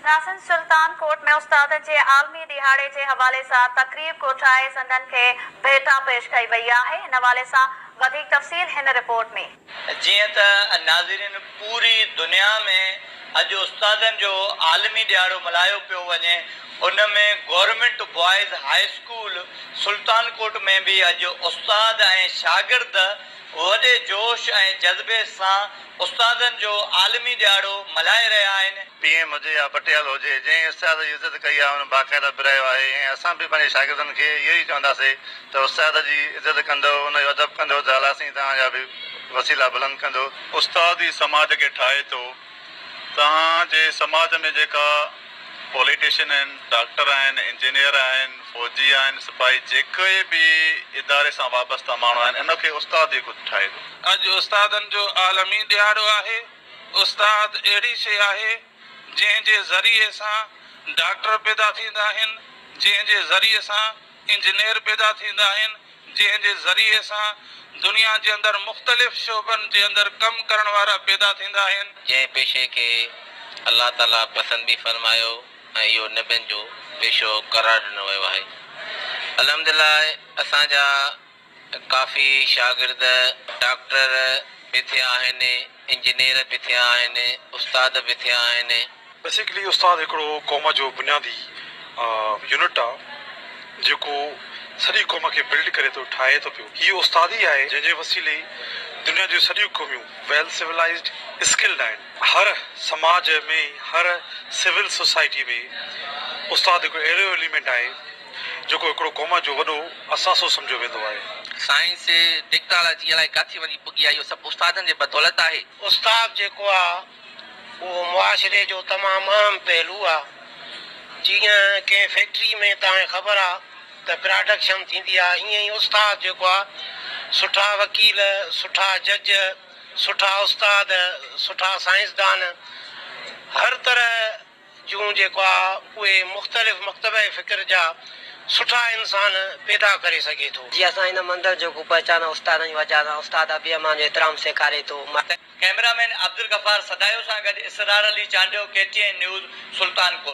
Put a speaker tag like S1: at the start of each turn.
S1: नासिन सुल्तान कोट में उस्ताद जे आलमी दिहाड़े के हवाले से तकरीब कोठाए संदन के भेटा पेश कई वही है। इन हवाले से अधिक तफसील हिन रिपोर्ट में।
S2: जिए त नाज़रीन पूरी दुनिया में अज उस्तादन जो आलमी दिहाड़ो मल्हायो पियो वञे। उनमें गवर्नमेंट बॉयज़ हाई स्कूल सुल्तान कोट में भी अज उस्ताद ऐं शागिर्द वॾे जोश ऐं जज़्बे सां उस्तादन जो आलमी दिहाड़ो मल्हाए रहिया आहिनि।
S3: पीएम हुजे या पटेल हुजे, जंहिं उस्ताद जी इज़त कई आहे उन बाक़ाइदा बिरायो आहे। ऐं असां बि पंहिंजे शागिर्दनि खे इहो ई चवंदासीं त उस्ताद जी इज़त कंदो, उनजो अदब कंदो त अलाह साईं तव्हांजा बि वसीला बुलंद कंदो।
S4: उस्ताद ई समाज खे ठाहे थो। तव्हांजे समाज में जेका पॉलिटिशियन आहिनि, डॉक्टर आहिनि, इंजीनियर आहिनि, फौजी आहिनि, सिपाही, जेके बि इदारे सां वाबस्ता माण्हू आहिनि, इनखे उस्ताद ई कुझु ठाहे थो।
S5: अॼु उस्तादनि जो आलमी दिहाड़ो आहे। उस्ताद अहिड़ी शइ आहे जंहिंजे ज़रिए सां डॉक्टर पैदा थींदा आहिनि, जंहिंजे ज़रिए सां इंजीनियर पैदा थींदा आहिनि, जंहिंजे ज़रिए सां दुनिया जे अंदरि मुख़्तलिफ़ शोबनि जे अंदरि कमु करण वारा पैदा थींदा आहिनि।
S6: जंहिं पेशे खे अल्लाह ताला पसंदि बि फरमायो ऐं इहो नबियुनि जो पेशो करार ॾिनो वियो आहे। अल्हम्दुलिल्लाह असांजा काफ़ी शागिर्द डॉक्टर बि थिया आहिनि, इंजीनियर बि थिया आहिनि, उस्ताद बि थिया आहिनि।
S7: बेसिकली उस्ताद हिकिड़ो क़ौम जो बुनियादी यूनिट आहे जेको सॼी क़ौम खे बिल्ड करे थो, ठाहे थो पियो। इहो उस्ताद ई आहे जंहिंजे वसीले दुनिया जूं सॼियूं क़ौमियूं वेल सिविलाइज्ड स्किल्ड आहिनि। हर समाज में, हर सिविल सोसाइटी में उस्ताद हिकिड़ो अहिड़ो एलिमेंट आहे जेको हिकिड़ो क़ौम जो वॾो असासो सम्झो वेंदो आहे।
S6: साइंस टेक्नोलॉजी अलाए किथे वञी पुगी आहे, इहो सभु उस्तादनि जे बदौलत आहे।
S8: उस्ताद जेको आहे उहो मुआशिरे जो तमामु अहम पहलू आहे। जीअं कंहिं फैक्ट्री में तव्हांखे ख़बर आहे त प्रोडक्शन थींदी आहे, ईअं ई उस्ताद जेको आहे सुठा वकील, सुठा जज, सुठा उस्ताद, सुठा साइंसदान, हर तरह जूं जेको आहे उहे मुख़्तलिफ़ मकतबे फ़िक्र जा सुठा इंसान पैदा करे सघे थो।
S9: जी असां हिन मंदर जो पहचान उस्तादनि जी वजह सां उस्ताद अबी अमान जो एतिराम सेखारे थो।
S2: कैमरामैन अब्दुल गफ़ार सदायो सां गॾु इसरार अली चांडियो, KTN न्यूज़ सुल्तानकोट।